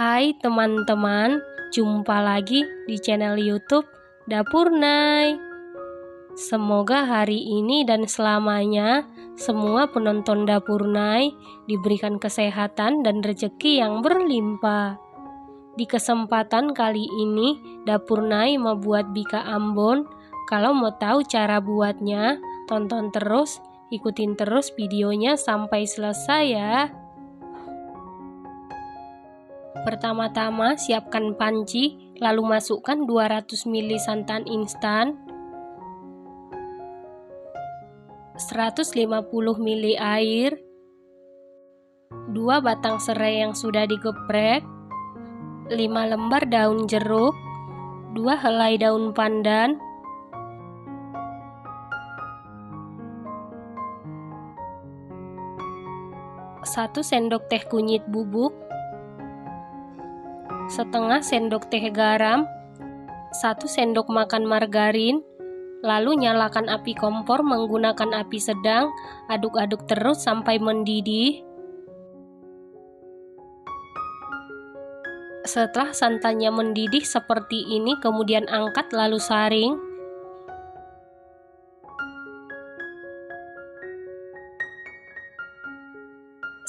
Hai teman-teman, jumpa lagi di channel YouTube Dapur Nay. Semoga hari ini dan selamanya semua penonton Dapur Nay diberikan kesehatan dan rezeki yang berlimpah. Di kesempatan kali ini, Dapur Nay mau buat bika Ambon. Kalau mau tahu cara buatnya, tonton terus, ikutin terus videonya sampai selesai ya. Pertama-tama siapkan panci, lalu masukkan 200 ml santan instan, 150 ml air, 2 batang serai yang sudah digeprek, 5 lembar daun jeruk, 2 helai daun pandan, 1 sendok teh kunyit bubuk, setengah sendok teh garam, 1 sendok makan margarin. Lalu nyalakan api kompor menggunakan api sedang, aduk-aduk terus sampai mendidih. Setelah santannya mendidih seperti ini, kemudian angkat lalu saring.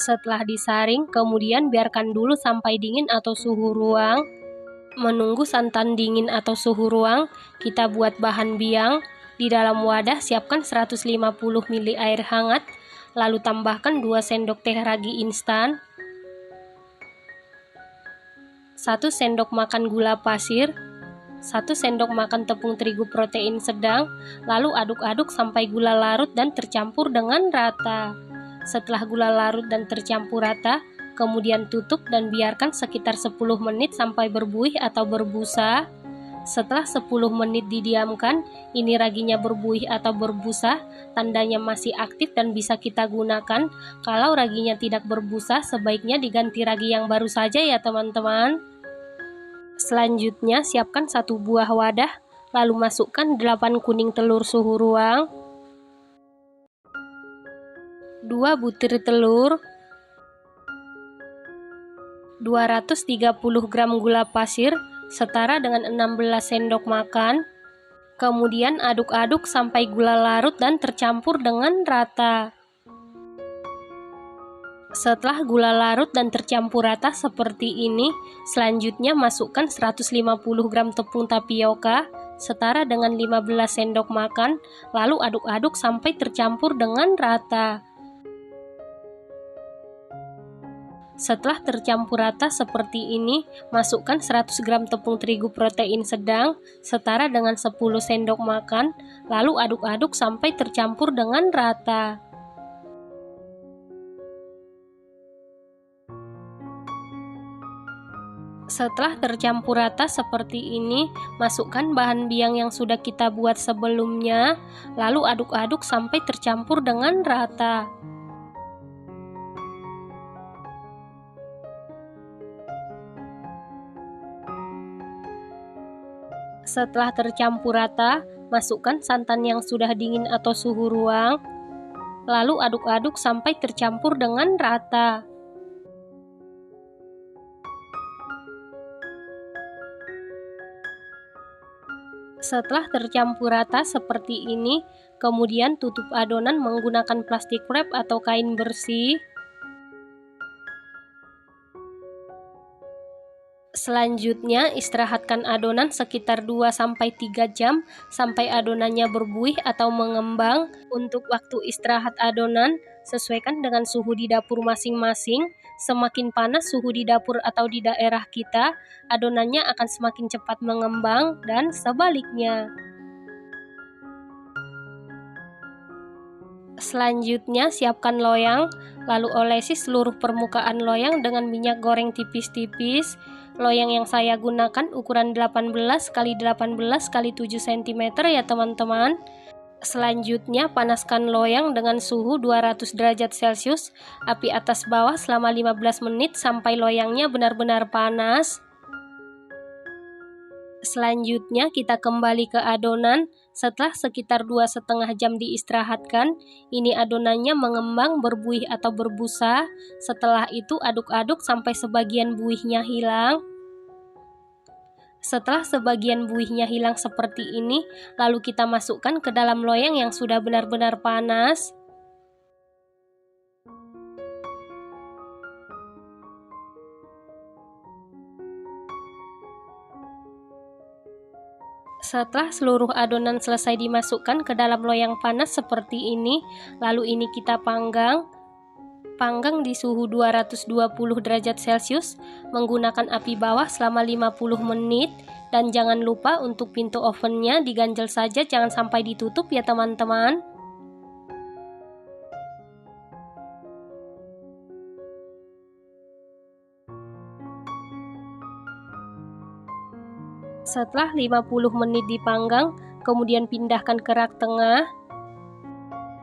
Setelah disaring, kemudian biarkan dulu sampai dingin atau suhu ruang. Menunggu santan dingin atau suhu ruang, kita buat bahan biang. Di dalam wadah siapkan 150 ml air hangat, lalu tambahkan 2 sendok teh ragi instan, 1 sendok makan gula pasir, 1 sendok makan tepung terigu protein sedang, lalu aduk-aduk sampai gula larut dan tercampur dengan rata. Setelah gula larut dan tercampur rata, kemudian tutup dan biarkan sekitar 10 menit sampai berbuih atau berbusa. Setelah 10 menit didiamkan, ini raginya berbuih atau berbusa, tandanya masih aktif dan bisa kita gunakan. Kalau raginya tidak berbusa, sebaiknya diganti ragi yang baru saja ya teman-teman. Selanjutnya, siapkan 1 buah wadah, lalu masukkan 8 kuning telur suhu ruang, 2 butir telur, 230 gram gula pasir setara dengan 16 sendok makan. Kemudian aduk-aduk sampai gula larut dan tercampur dengan rata. Setelah gula larut dan tercampur rata seperti ini, selanjutnya masukkan 150 gram tepung tapioka setara dengan 15 sendok makan, lalu aduk-aduk sampai tercampur dengan rata. Setelah tercampur rata seperti ini, masukkan 100 gram tepung terigu protein sedang setara dengan 10 sendok makan, lalu aduk-aduk sampai tercampur dengan rata. Setelah tercampur rata seperti ini, masukkan bahan biang yang sudah kita buat sebelumnya, lalu aduk-aduk sampai tercampur dengan rata. Setelah tercampur rata, masukkan santan yang sudah dingin atau suhu ruang, lalu aduk-aduk sampai tercampur dengan rata. Setelah tercampur rata seperti ini, kemudian tutup adonan menggunakan plastik wrap atau kain bersih. Selanjutnya, istirahatkan adonan sekitar 2-3 jam sampai adonannya berbuih atau mengembang. Untuk waktu istirahat adonan, sesuaikan dengan suhu di dapur masing-masing. Semakin panas suhu di dapur atau di daerah kita, adonannya akan semakin cepat mengembang dan sebaliknya. Selanjutnya, siapkan loyang, lalu olesi seluruh permukaan loyang dengan minyak goreng tipis-tipis. Loyang yang saya gunakan ukuran 18 x 18 x 7 cm ya teman-teman. Selanjutnya, panaskan loyang dengan suhu 200 derajat Celcius, api atas bawah selama 15 menit sampai loyangnya benar-benar panas. Selanjutnya kita kembali ke adonan. Setelah sekitar 2,5 jam diistirahatkan, ini adonannya mengembang, berbuih atau berbusa. Setelah itu aduk-aduk sampai sebagian buihnya hilang. Setelah sebagian buihnya hilang seperti ini, lalu kita masukkan ke dalam loyang yang sudah benar-benar panas. Setelah seluruh adonan selesai dimasukkan ke dalam loyang panas seperti ini, lalu ini kita panggang. Panggang di suhu 220 derajat Celcius menggunakan api bawah selama 50 menit. Dan jangan lupa untuk pintu ovennya diganjel saja, jangan sampai ditutup ya teman-teman. Setelah 50 menit dipanggang, kemudian pindahkan ke rak tengah.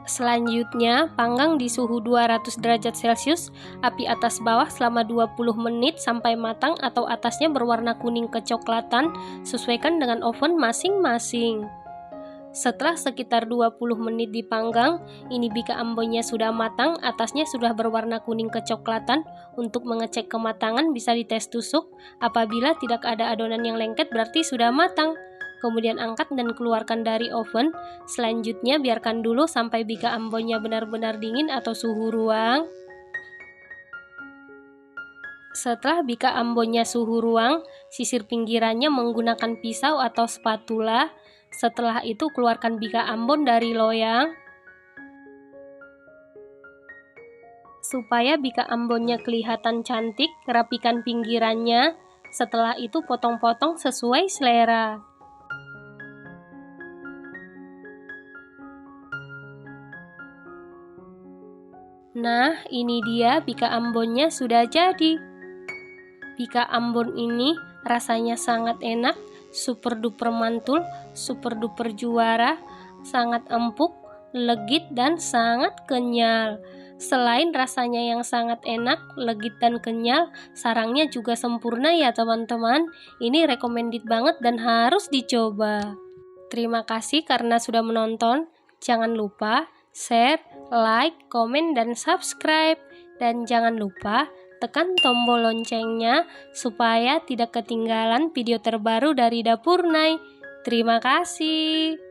Selanjutnya, panggang di suhu 200 derajat Celcius, api atas bawah selama 20 menit sampai matang atau atasnya berwarna kuning kecoklatan, sesuaikan dengan oven masing-masing. Setelah sekitar 20 menit dipanggang, ini bika ambonnya sudah matang, atasnya sudah berwarna kuning kecoklatan. Untuk mengecek kematangan bisa dites tusuk, apabila tidak ada adonan yang lengket berarti sudah matang. Kemudian angkat dan keluarkan dari oven. Selanjutnya biarkan dulu sampai bika ambonnya benar-benar dingin atau suhu ruang. Setelah bika ambonnya suhu ruang, sisir pinggirannya menggunakan pisau atau spatula. Setelah itu keluarkan bika ambon dari loyang. Supaya bika ambonnya kelihatan cantik, rapikan pinggirannya. Setelah itu potong-potong sesuai selera. Nah, ini dia bika ambonnya sudah jadi. Bika ambon ini rasanya sangat enak, super duper mantul, super duper juara, sangat empuk, legit dan sangat kenyal. Selain rasanya yang sangat enak, legit dan kenyal, sarangnya juga sempurna ya teman-teman. Ini recommended banget dan harus dicoba. Terima kasih karena sudah menonton. Jangan lupa share, like, komen, dan subscribe. Dan jangan lupa tekan tombol loncengnya supaya tidak ketinggalan video terbaru dari Dapur Nay. Terima kasih.